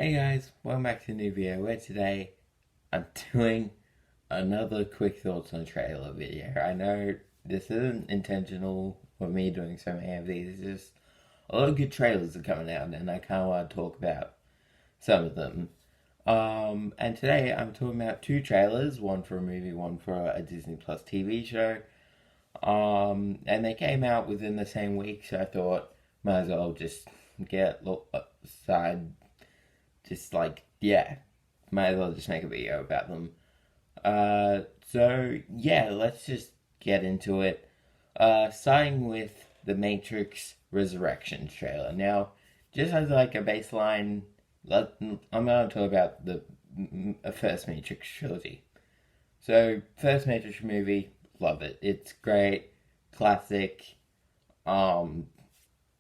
Hey guys, welcome back to a new video where today I'm doing another quick thoughts on trailer video. I know this isn't intentional for me doing so many of these, it's just a lot of good trailers are coming out and I kind of want to talk about some of them. And today I'm talking about two trailers, one for a movie, one for a Disney Plus TV show. And they came out within the same week, so I thought might as well just get side might as well just make a video about them. Let's just get into it. Starting with the Matrix Resurrections trailer. Now, just as like a baseline, I'm going to talk about the first Matrix trilogy. So, first Matrix movie, love it. It's great, classic. Nothing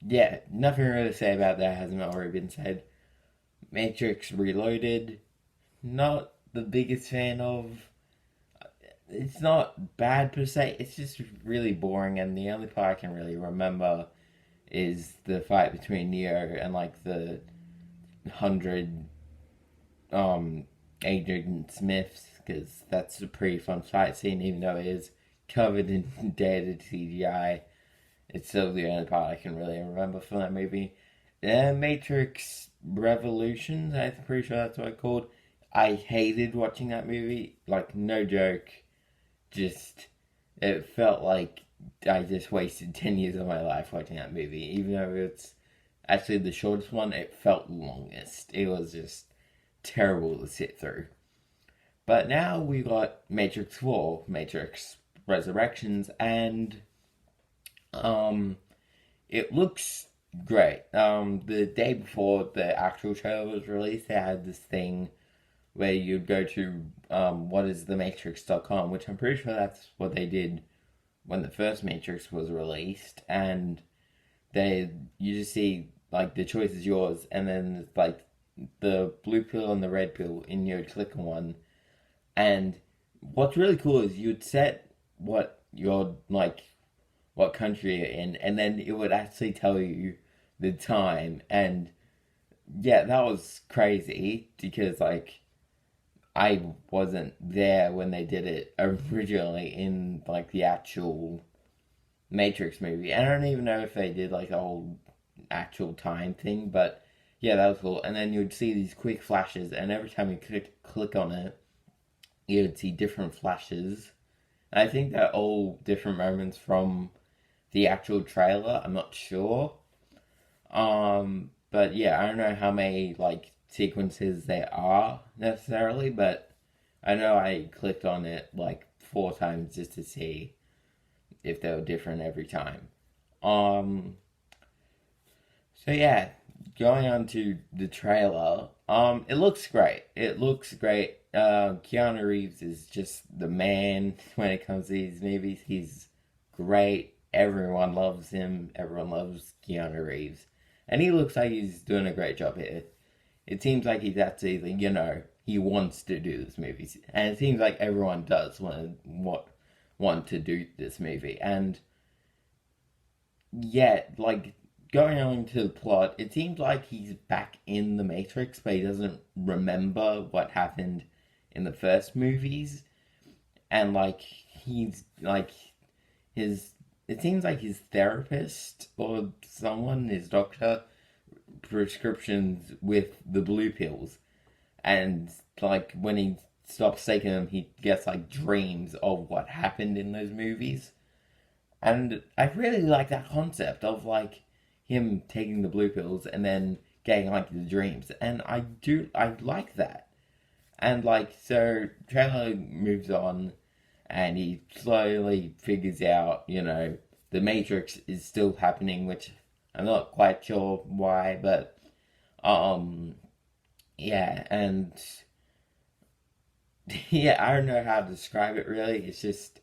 really to say about that hasn't already been said. Matrix Reloaded, not the biggest fan of. It's not bad per se, it's just really boring, and the only part I can really remember is the fight between Neo and like the 100 Agent Smiths, because that's a pretty fun fight scene, even though it is covered in dated CGI. It's still the only part I can really remember from that movie. Matrix Revolutions, I'm pretty sure that's what it's called. I hated watching that movie. Like, no joke. Just, it felt like I just wasted 10 years of my life watching that movie. Even though it's actually the shortest one, it felt longest. It was just terrible to sit through. But now we got Matrix 4, Matrix Resurrections, and it looks great. The day before the actual trailer was released, they had this thing where you'd go to whatisthematrix.com, which I'm pretty sure that's what they did when the first Matrix was released, and you just see like the choice is yours, and then like the blue pill and the red pill, and you'd click on one, and what's really cool is you'd set what country you're in, and then it would actually tell you the time. And yeah, that was crazy because like I wasn't there when they did it originally in like the actual Matrix movie. I don't even know if they did like a whole actual time thing, but yeah, that was cool. And then you'd see these quick flashes, and every time you click on it, you'd see different flashes. And I think they're all different moments from the actual trailer. I'm not sure. But yeah, I don't know how many like sequences there are necessarily, but I know I clicked on it like 4 times just to see if they were different every time. So yeah, going on to the trailer, it looks great. It looks great. Keanu Reeves is just the man when it comes to these movies. He's great. Everyone loves him. Everyone loves Keanu Reeves. And he looks like he's doing a great job here. It seems like he's actually, he wants to do this movie. And it seems like everyone does want to do this movie. And yeah, like, going on to the plot, it seems like he's back in the Matrix, but he doesn't remember what happened in the first movies. And like, he's like, it seems like his therapist or someone, his doctor, prescriptions with the blue pills. And like when he stops taking them, he gets like dreams of what happened in those movies. And I really like that concept of like him taking the blue pills and then getting like the dreams. And I like that. And like, so trailer moves on, and he slowly figures out, the Matrix is still happening, which I'm not quite sure why, but, yeah, and, yeah, I don't know how to describe it really. It's just,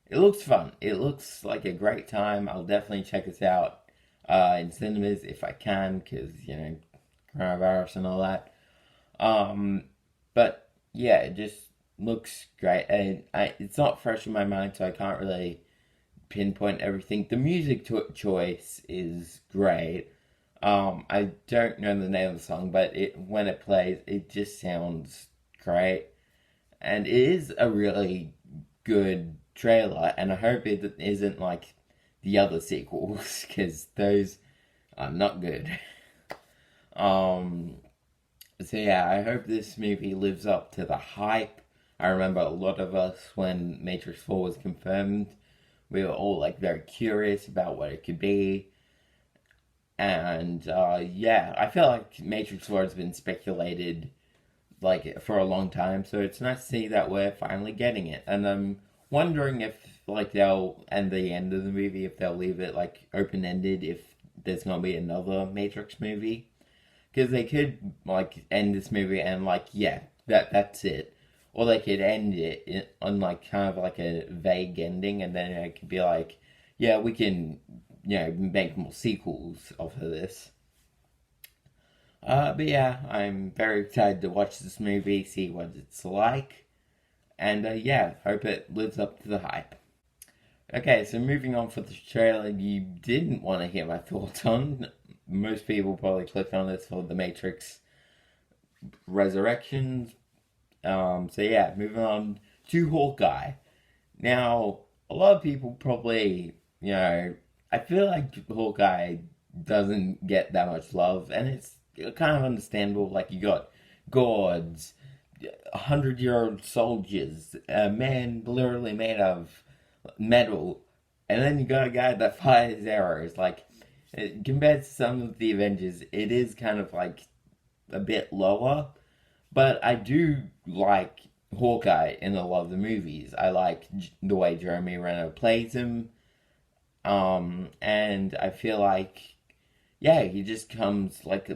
it looks fun. It looks like a great time. I'll definitely check this out, in cinemas if I can, because, coronavirus and all that. But, yeah, it just looks great, and it's not fresh in my mind, so I can't really pinpoint everything. The music choice is great. I don't know the name of the song, but when it plays, it just sounds great, and it is a really good trailer. And I hope it isn't like the other sequels because those are not good. Um, so yeah, I hope this movie lives up to the hype. I remember a lot of us when Matrix 4 was confirmed, we were all like very curious about what it could be. And yeah, I feel like Matrix 4 has been speculated like for a long time, so it's nice to see that we're finally getting it. And I'm wondering if like they'll end the end of the movie, if they'll leave it like open ended, if there's gonna be another Matrix movie, because they could like end this movie and like yeah, that's it, or they could end it on like kind of like a vague ending, and then it could be like yeah, we can make more sequels of this. But yeah, I'm very excited to watch this movie, see what it's like, and yeah, hope it lives up to the hype. Okay, so moving on for the trailer you didn't want to hear my thoughts on. Most people probably clicked on this for the Matrix Resurrections. So yeah, moving on to Hawkeye. Now, a lot of people probably, I feel like Hawkeye doesn't get that much love, and it's kind of understandable. Like, you got gods, 100-year-old soldiers, a man literally made of metal, and then you got a guy that fires arrows. Like, compared to some of the Avengers, it is kind of like a bit lower, but I do like Hawkeye in a lot of the movies. I like the way Jeremy Renner plays him. And I feel like, yeah, he just comes like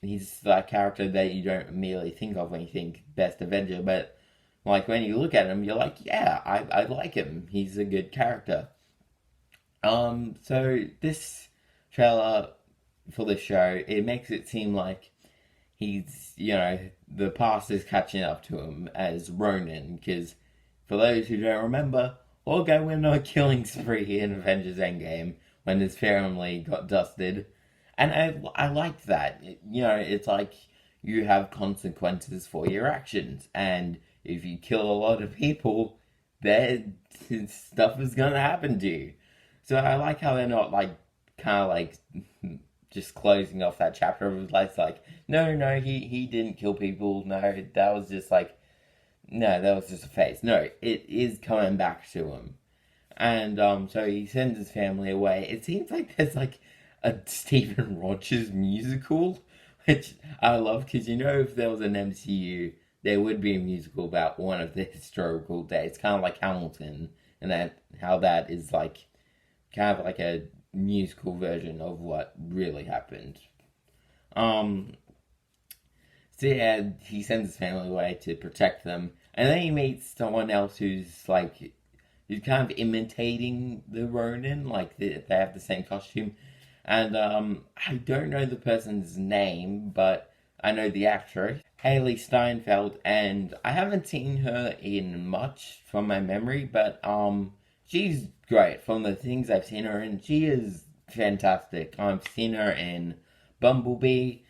he's that character that you don't immediately think of when you think Best Avenger, but like when you look at him, you're like, yeah, I like him. He's a good character. So this trailer for the show, it makes it seem like he's, the past is catching up to him as Ronin, because for those who don't remember, Hawkeye went on a killing spree in Avengers Endgame when his family got dusted. And I liked that. It's like you have consequences for your actions. And if you kill a lot of people, then stuff is going to happen to you. So I like how they're not like, kind of like, just closing off that chapter of his life. Like, no, he didn't kill people. No, that was just like, no, that was just a phase. No, it is coming back to him. And so he sends his family away. It seems like there's like a Stephen Rogers musical, which I love because if there was an MCU, there would be a musical about one of the historical days, kind of like Hamilton, and that how that is like kind of like a musical version of what really happened. Um, so yeah, he sends his family away to protect them, and then he meets someone else who's like, who's kind of imitating the Ronin, like they have the same costume, and I don't know the person's name, but I know the actress, Haley Steinfeld, and I haven't seen her in much from my memory, but she's great from the things I've seen her in. She is fantastic. I've seen her in Bumblebee.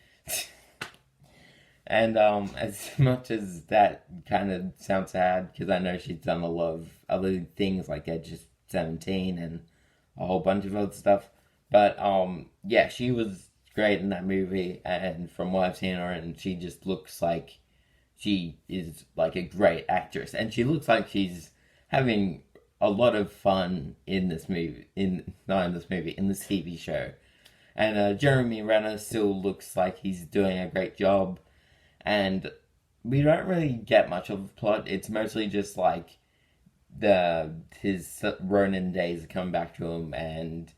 And as much as that kind of sounds sad, because I know she's done a lot of other things like Edge of 17 and a whole bunch of other stuff. But yeah, she was great in that movie, and from what I've seen her, and she just looks like she is like a great actress, and she looks like she's having a lot of fun in this movie, not in this movie, in this TV show. And Jeremy Renner still looks like he's doing a great job. And we don't really get much of a plot. It's mostly just like his Ronin days are coming back to him, and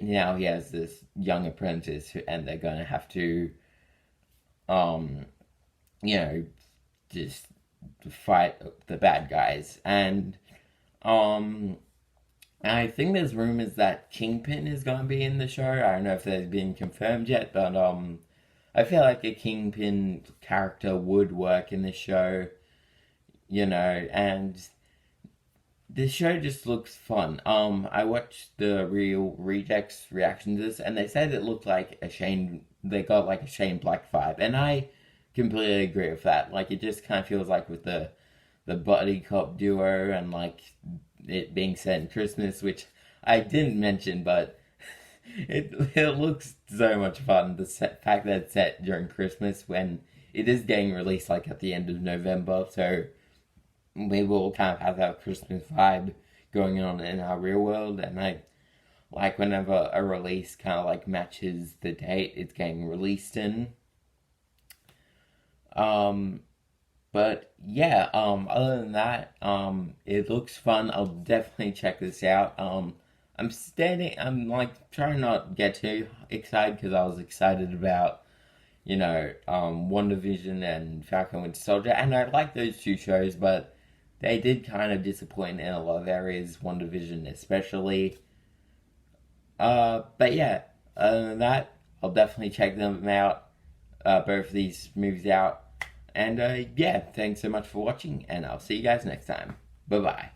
now he has this young apprentice, and they're going to have to, um, just fight the bad guys. And I think there's rumors that Kingpin is going to be in the show. I don't know if they've been confirmed yet, but I feel like a Kingpin character would work in this show, and this show just looks fun. I watched the Real Rejects reaction to this, and they said it looked like a Shane. They got like a Shane Black vibe, and I completely agree with that. Like it just kind of feels like with the buddy cop duo and like it being set in Christmas, which I didn't mention, but it looks so much fun. Fact that it's set during Christmas when it is getting released like at the end of November, so we will kind of have that Christmas vibe going on in our real world, and I like whenever a release kind of like matches the date it's getting released in. Um, but yeah, other than that, it looks fun. I'll definitely check this out. I'm like trying not to get too excited because I was excited about, WandaVision and Falcon Winter Soldier, and I like those two shows, but they did kind of disappoint in a lot of areas, WandaVision especially. But yeah, other than that, I'll definitely check them out, both of these movies out. And yeah, thanks so much for watching, and I'll see you guys next time. Bye bye.